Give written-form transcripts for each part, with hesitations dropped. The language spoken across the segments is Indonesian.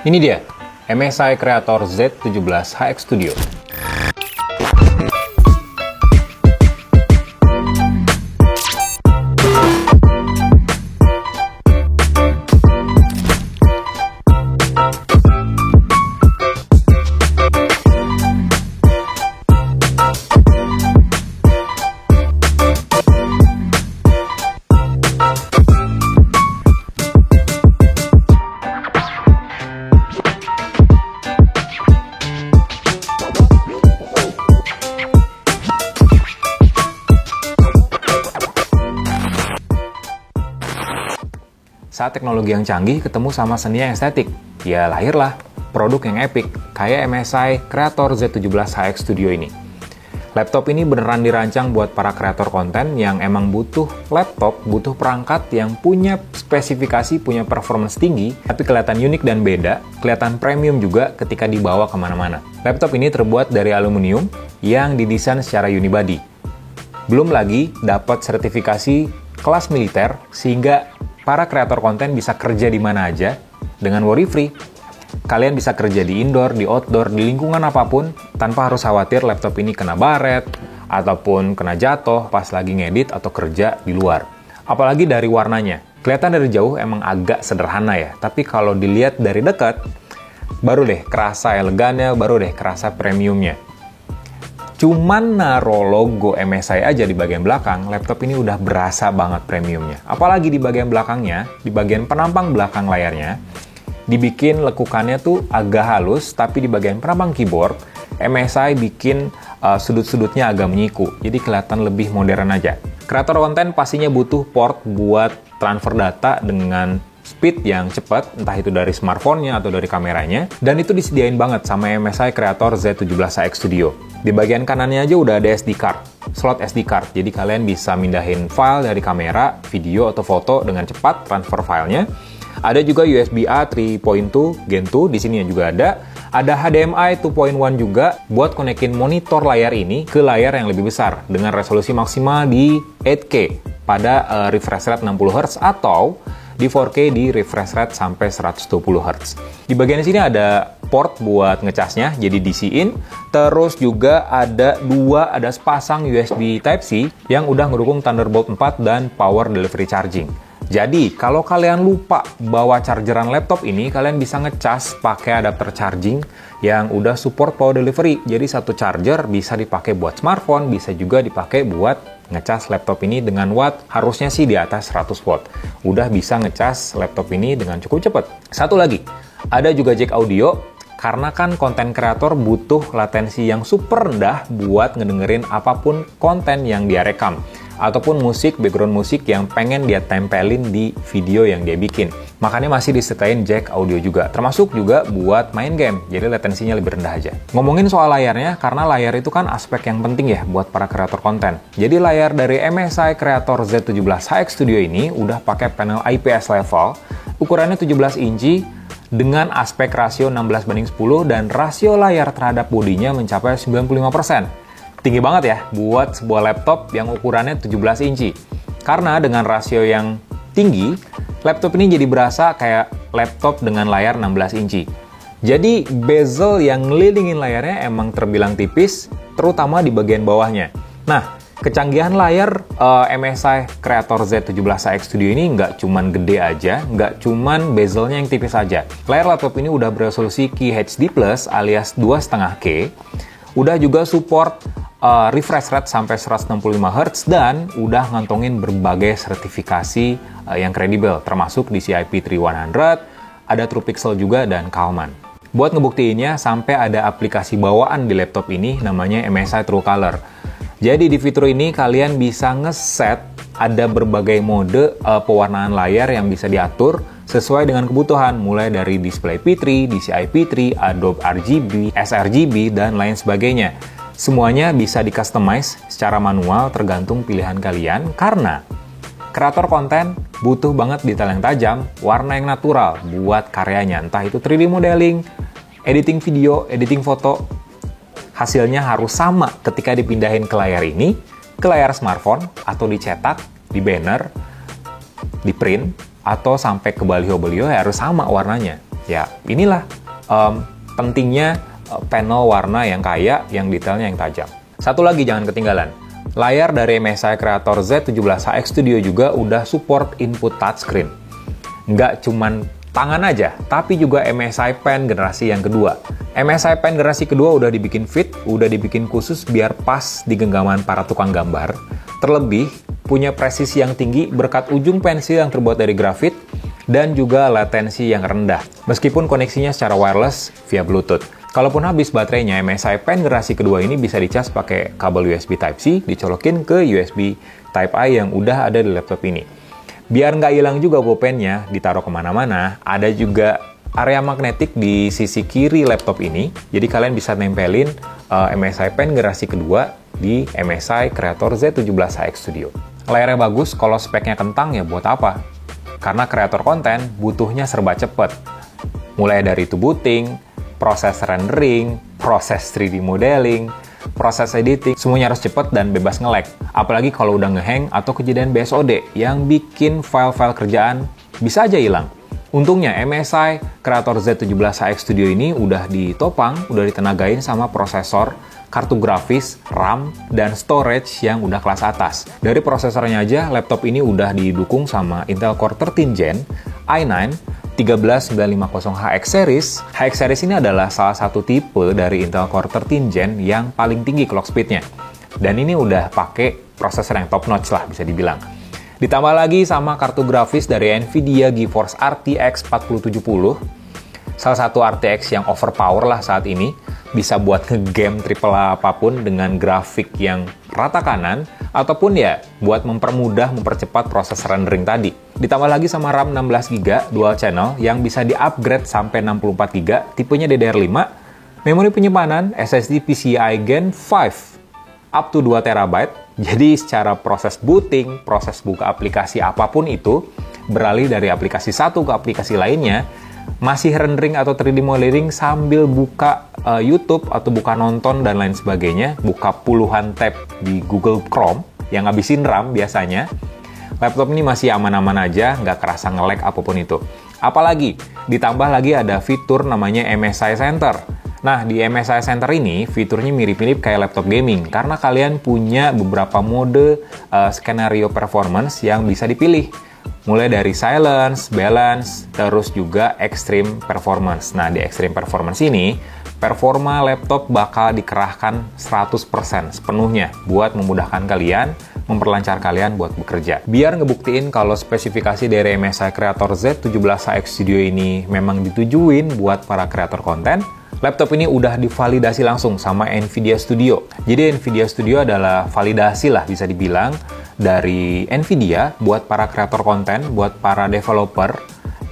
Ini dia, MSI Creator Z17 HX Studio. Saat teknologi yang canggih ketemu sama seni yang estetik, ya lahirlah produk yang epic, kayak MSI Creator Z17 HX Studio ini. Laptop ini beneran dirancang buat para kreator konten yang emang butuh laptop, butuh perangkat yang punya spesifikasi, punya performance tinggi, tapi kelihatan unik dan beda, kelihatan premium juga ketika dibawa kemana-mana. Laptop ini terbuat dari aluminium yang didesain secara unibody. Belum lagi dapat sertifikasi kelas militer, sehingga para kreator konten bisa kerja di mana aja dengan worry-free. Kalian bisa kerja di indoor, di outdoor, di lingkungan apapun, tanpa harus khawatir laptop ini kena baret, ataupun kena jatuh pas lagi ngedit atau kerja di luar. Apalagi dari warnanya. Kelihatan dari jauh emang agak sederhana ya, tapi kalau dilihat dari dekat, baru deh kerasa elegannya, baru deh kerasa premiumnya. Cuman naro logo MSI aja di bagian belakang, laptop ini udah berasa banget premiumnya. Apalagi di bagian belakangnya, di bagian penampang belakang layarnya, dibikin lekukannya tuh agak halus, tapi di bagian penampang keyboard, MSI bikin sudut-sudutnya agak menyiku, jadi kelihatan lebih modern aja. Kreator konten pastinya butuh port buat transfer data dengan speed yang cepat, entah itu dari smartphone-nya atau dari kameranya, dan itu disediain banget sama MSI Creator Z17 HX Studio. Di bagian kanannya aja udah ada SD card, slot SD card, jadi kalian bisa mindahin file dari kamera, video, atau foto dengan cepat transfer filenya. Ada juga USB-A 3.2 Gen 2, di sini juga ada. Ada HDMI 2.1 juga buat konekin monitor layar ini ke layar yang lebih besar dengan resolusi maksimal di 8K pada refresh rate 60Hz atau di 4K di refresh rate sampai 120Hz. Di bagian sini ada port buat ngecasnya, jadi DC-in. Terus juga ada sepasang USB Type-C yang udah ngedukung Thunderbolt 4 dan Power Delivery Charging. Jadi, kalau kalian lupa bawa chargeran laptop ini, kalian bisa ngecas pakai adapter charging yang udah support power delivery. Jadi, satu charger bisa dipakai buat smartphone, bisa juga dipakai buat ngecas laptop ini dengan watt, harusnya sih di atas 100 watt. Udah bisa ngecas laptop ini dengan cukup cepat. Satu lagi, ada juga jack audio, karena kan konten kreator butuh latensi yang super rendah buat ngedengerin apapun konten yang dia rekam, ataupun musik, background musik yang pengen dia tempelin di video yang dia bikin. Makanya masih disertain jack audio juga, termasuk juga buat main game, jadi latensinya lebih rendah aja. Ngomongin soal layarnya, karena layar itu kan aspek yang penting ya buat para kreator konten. Jadi layar dari MSI Creator Z17 HX Studio ini udah pakai panel IPS level, ukurannya 17 inci, dengan aspek rasio 16:10 dan rasio layar terhadap bodinya mencapai 95%. Tinggi banget ya buat sebuah laptop yang ukurannya 17 inci. Karena dengan rasio yang tinggi, laptop ini jadi berasa kayak laptop dengan layar 16 inci. Jadi bezel yang ngelilingin layarnya emang terbilang tipis, terutama di bagian bawahnya. Nah, kecanggihan layar MSI Creator Z17 HX Studio ini nggak cuman gede aja, nggak cuman bezelnya yang tipis aja. Layar laptop ini udah beresolusi QHD+ alias 2,5K, udah juga support refresh rate sampai 165Hz dan udah ngantongin berbagai sertifikasi yang kredibel, termasuk DCI P3100, ada TruePixel juga, dan Kalman. Buat ngebuktiinnya, sampai ada aplikasi bawaan di laptop ini namanya MSI TrueColor. Jadi di fitur ini kalian bisa ngeset ada berbagai mode pewarnaan layar yang bisa diatur sesuai dengan kebutuhan, mulai dari display P3, DCI P3, Adobe RGB, sRGB, dan lain sebagainya. Semuanya bisa di-customize secara manual tergantung pilihan kalian, karena kreator konten butuh banget detail yang tajam, warna yang natural buat karyanya, entah itu 3D modeling, editing video, editing foto. Hasilnya harus sama ketika dipindahin ke layar ini, ke layar smartphone, atau dicetak, di banner, di print, atau sampai ke baliho-baliho harus sama warnanya. Ya, inilah pentingnya panel warna yang kaya, yang detailnya yang tajam. Satu lagi jangan ketinggalan. Layar dari MSI Creator Z17HX Studio juga udah support input touchscreen. Nggak cuman tangan aja, tapi juga MSI Pen generasi yang kedua. MSI Pen generasi kedua udah dibikin fit, udah dibikin khusus biar pas di genggaman para tukang gambar. Terlebih, punya presisi yang tinggi berkat ujung pensil yang terbuat dari grafit, dan juga latensi yang rendah, meskipun koneksinya secara wireless via Bluetooth. Kalaupun habis baterainya, MSI Pen generasi kedua ini bisa dicas pakai kabel USB Type-C, dicolokin ke USB Type-A yang udah ada di laptop ini. Biar nggak hilang juga pulpennya, ditaruh kemana-mana, ada juga area magnetik di sisi kiri laptop ini, jadi kalian bisa nempelin MSI Pen generasi kedua di MSI Creator Z17HX Studio. Layarnya bagus, kalau speknya kentang ya buat apa? Karena kreator konten butuhnya serba cepet. Mulai dari itu booting, proses rendering, proses 3D modeling, proses editing, semuanya harus cepet dan bebas nge-lag. Apalagi kalau udah nge-hang atau kejadian BSOD yang bikin file-file kerjaan bisa aja hilang. Untungnya MSI Creator Z17HX Studio ini udah ditopang, udah ditenagain sama prosesor, kartu grafis, RAM, dan storage yang udah kelas atas. Dari prosesornya aja, laptop ini udah didukung sama Intel Core 13 Gen, i9, 13950HX series. HX series ini adalah salah satu tipe dari Intel Core 13 Gen yang paling tinggi clock speed-nya. Dan ini udah pakai prosesor yang top notch lah bisa dibilang. Ditambah lagi sama kartu grafis dari Nvidia GeForce RTX 4070. Salah satu RTX yang overpower lah saat ini. Bisa buat nge-game AAA apapun dengan grafik yang rata kanan, ataupun ya buat mempermudah, mempercepat proses rendering tadi. Ditambah lagi sama RAM 16GB dual channel yang bisa di-upgrade sampai 64GB, tipenya DDR5, memori penyimpanan SSD PCIe Gen 5 up to 2TB. Jadi secara proses booting, proses buka aplikasi apapun itu, beralih dari aplikasi satu ke aplikasi lainnya, masih rendering atau 3D modeling sambil buka YouTube atau buka nonton dan lain sebagainya, buka puluhan tab di Google Chrome yang ngabisin RAM biasanya, laptop ini masih aman-aman aja, nggak kerasa nge-lag apapun itu. Apalagi, ditambah lagi ada fitur namanya MSI Center. Nah, di MSI Center ini fiturnya mirip-mirip kayak laptop gaming, karena kalian punya beberapa mode skenario performance yang bisa dipilih. Mulai dari silence, balance, terus juga extreme performance. Nah, di extreme performance ini, performa laptop bakal dikerahkan 100% sepenuhnya buat memudahkan kalian, memperlancar kalian buat bekerja. Biar ngebuktiin kalau spesifikasi dari MSI Creator Z17HX Studio ini memang ditujuin buat para kreator konten, laptop ini udah divalidasi langsung sama Nvidia Studio. Jadi Nvidia Studio adalah validasi lah bisa dibilang dari Nvidia buat para kreator konten, buat para developer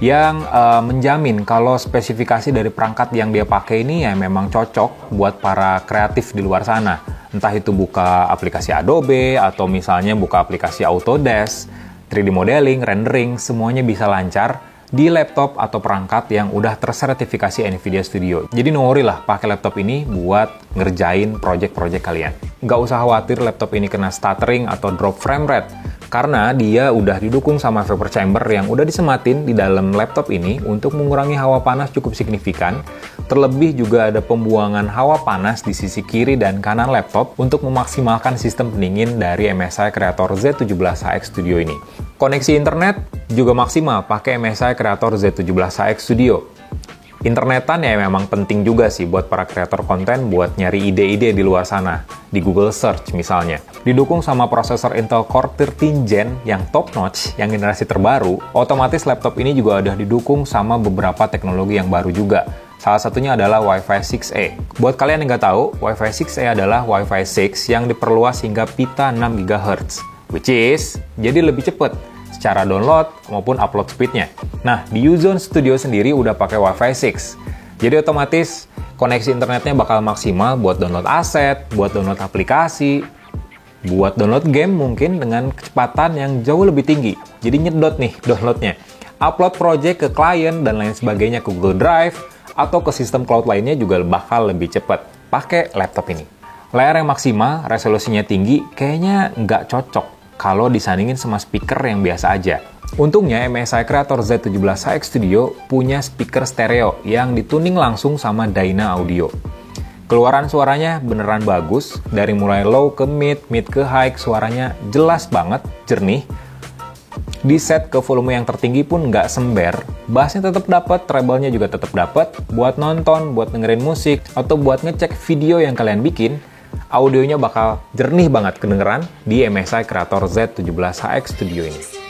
yang menjamin kalau spesifikasi dari perangkat yang dia pakai ini ya memang cocok buat para kreatif di luar sana. Entah itu buka aplikasi Adobe atau misalnya buka aplikasi Autodesk, 3D modeling, rendering, semuanya bisa lancar di laptop atau perangkat yang udah tersertifikasi Nvidia Studio. Jadi no worry lah pakai laptop ini buat ngerjain project-project kalian. Nggak usah khawatir laptop ini kena stuttering atau drop frame rate, karena dia udah didukung sama vapor chamber yang udah disematin di dalam laptop ini untuk mengurangi hawa panas cukup signifikan. Terlebih juga ada pembuangan hawa panas di sisi kiri dan kanan laptop untuk memaksimalkan sistem pendingin dari MSI Creator Z17HX Studio ini. Koneksi internet juga maksimal pakai MSI Creator Z17HX Studio. Internetan ya memang penting juga sih buat para kreator konten buat nyari ide-ide di luar sana, di Google Search misalnya. Didukung sama prosesor Intel Core 13 Gen yang top notch, yang generasi terbaru, otomatis laptop ini juga udah didukung sama beberapa teknologi yang baru juga. Salah satunya adalah Wi-Fi 6E. Buat kalian yang nggak tahu, Wi-Fi 6E adalah Wi-Fi 6 yang diperluas hingga pita 6 GHz, which is jadi lebih cepat secara download maupun upload speednya. Nah, di Uzone Studio sendiri udah pakai Wi-Fi 6. Jadi otomatis koneksi internetnya bakal maksimal buat download aset, buat download aplikasi, buat download game mungkin dengan kecepatan yang jauh lebih tinggi. Jadi nyedot nih downloadnya. Upload project ke klien dan lain sebagainya ke Google Drive atau ke sistem cloud lainnya juga bakal lebih cepat pakai laptop ini. Layar yang maksimal, resolusinya tinggi, kayaknya nggak cocok kalau disandingin sama speaker yang biasa aja. Untungnya MSI Creator Z17 HX Studio punya speaker stereo yang dituning langsung sama Dyna Audio. Keluaran suaranya beneran bagus, dari mulai low ke mid, mid ke high, suaranya jelas banget, jernih. Di set ke volume yang tertinggi pun nggak sember, bassnya tetap dapat, treble-nya juga tetap dapat. Buat nonton, buat dengerin musik, atau buat ngecek video yang kalian bikin, audionya bakal jernih banget kedengeran di MSI Creator Z17 HX Studio ini.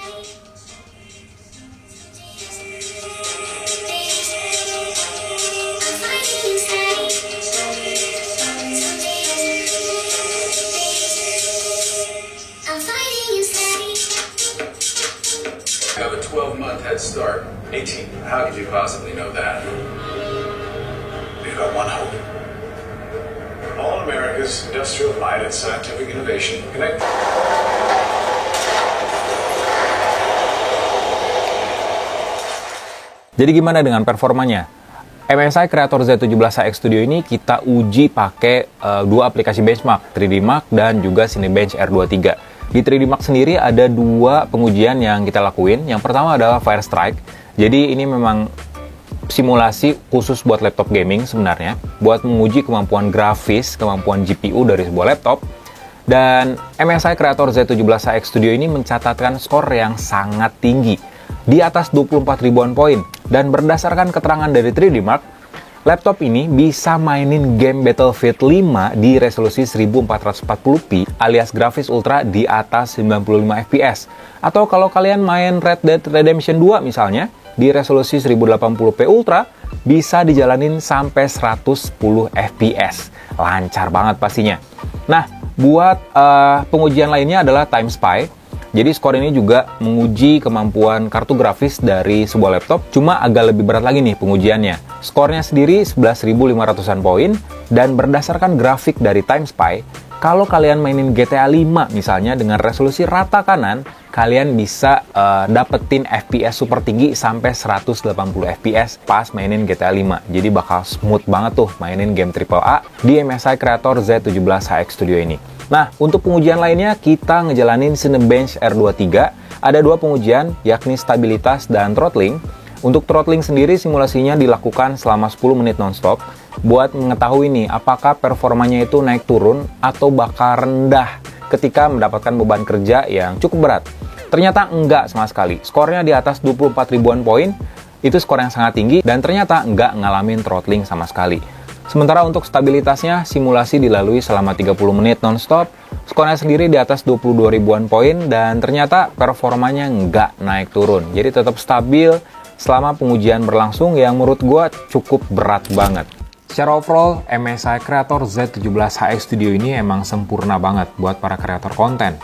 I have a 12-month head start. 18. How could you possibly know that? We've got one hope. All America's industrial might and scientific innovation connect. Jadi gimana dengan performanya? MSI Creator Z17 HX Studio ini kita uji pakai dua aplikasi benchmark, 3D Mark dan juga Cinebench R23. Di 3D Mark sendiri ada dua pengujian yang kita lakuin. Yang pertama adalah Firestrike. Jadi ini memang simulasi khusus buat laptop gaming sebenarnya, buat menguji kemampuan grafis, kemampuan GPU dari sebuah laptop. Dan MSI Creator Z17 HX Studio ini mencatatkan skor yang sangat tinggi, di atas 24 ribuan poin. Dan berdasarkan keterangan dari 3D Mark, laptop ini bisa mainin game Battlefield 5 di resolusi 1440p alias grafis ultra di atas 95 fps. Atau kalau kalian main Red Dead Redemption 2 misalnya, di resolusi 1080p ultra bisa dijalanin sampai 110 fps. Lancar banget pastinya. Nah, buat pengujian lainnya adalah Time Spy. Jadi skor ini juga menguji kemampuan kartu grafis dari sebuah laptop, cuma agak lebih berat lagi nih pengujiannya. Skornya sendiri 11.500-an poin, dan berdasarkan grafik dari Time Spy, kalau kalian mainin GTA 5 misalnya dengan resolusi rata kanan, kalian bisa dapetin FPS super tinggi sampai 180 FPS pas mainin GTA 5. Jadi bakal smooth banget tuh mainin game AAA di MSI Creator Z17 HX Studio ini. Nah, untuk pengujian lainnya, kita ngejalanin Cinebench R23. Ada dua pengujian, yakni stabilitas dan throttling. Untuk throttling sendiri, simulasinya dilakukan selama 10 menit nonstop, buat mengetahui nih, apakah performanya itu naik turun atau bakal rendah ketika mendapatkan beban kerja yang cukup berat. Ternyata enggak sama sekali. Skornya di atas 24 ribuan poin, itu skor yang sangat tinggi, dan ternyata enggak ngalamin throttling sama sekali. Sementara untuk stabilitasnya, simulasi dilalui selama 30 menit non-stop, skornya sendiri di atas 22 ribuan poin, dan ternyata performanya nggak naik turun. Jadi tetap stabil selama pengujian berlangsung, yang menurut gue cukup berat banget. Secara overall, MSI Creator Z17 HX Studio ini emang sempurna banget buat para kreator konten.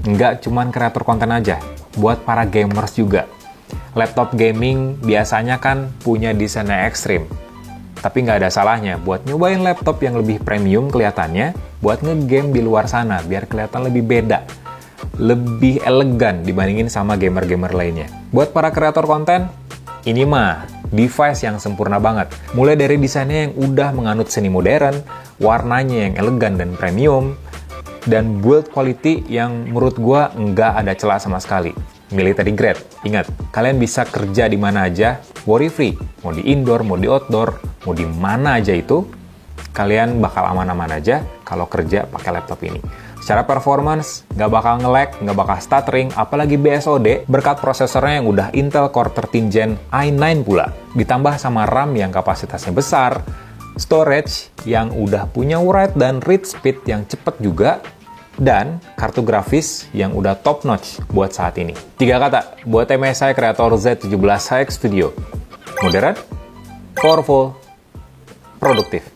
Nggak cuman kreator konten aja, buat para gamers juga. Laptop gaming biasanya kan punya desainnya ekstrim. Tapi nggak ada salahnya buat nyobain laptop yang lebih premium kelihatannya, buat ngegame di luar sana, biar kelihatan lebih beda, lebih elegan dibandingin sama gamer-gamer lainnya. Buat para kreator konten, ini mah device yang sempurna banget. Mulai dari desainnya yang udah menganut seni modern, warnanya yang elegan dan premium, dan build quality yang menurut gua nggak ada celah sama sekali. Military grade. Ingat, kalian bisa kerja di mana aja, worry free. Mau di indoor, mau di outdoor, mau di mana aja itu, kalian bakal aman-aman aja kalau kerja pakai laptop ini. Secara performance, nggak bakal nge-lag, nggak bakal stuttering, apalagi BSOD, berkat prosesornya yang udah Intel Core 13 Gen i9 pula. Ditambah sama RAM yang kapasitasnya besar, storage yang udah punya write dan read speed yang cepet juga, dan kartu grafis yang udah top notch buat saat ini. 3 kata buat MSI Creator Z17 HX Studio: modern, powerful, produktif.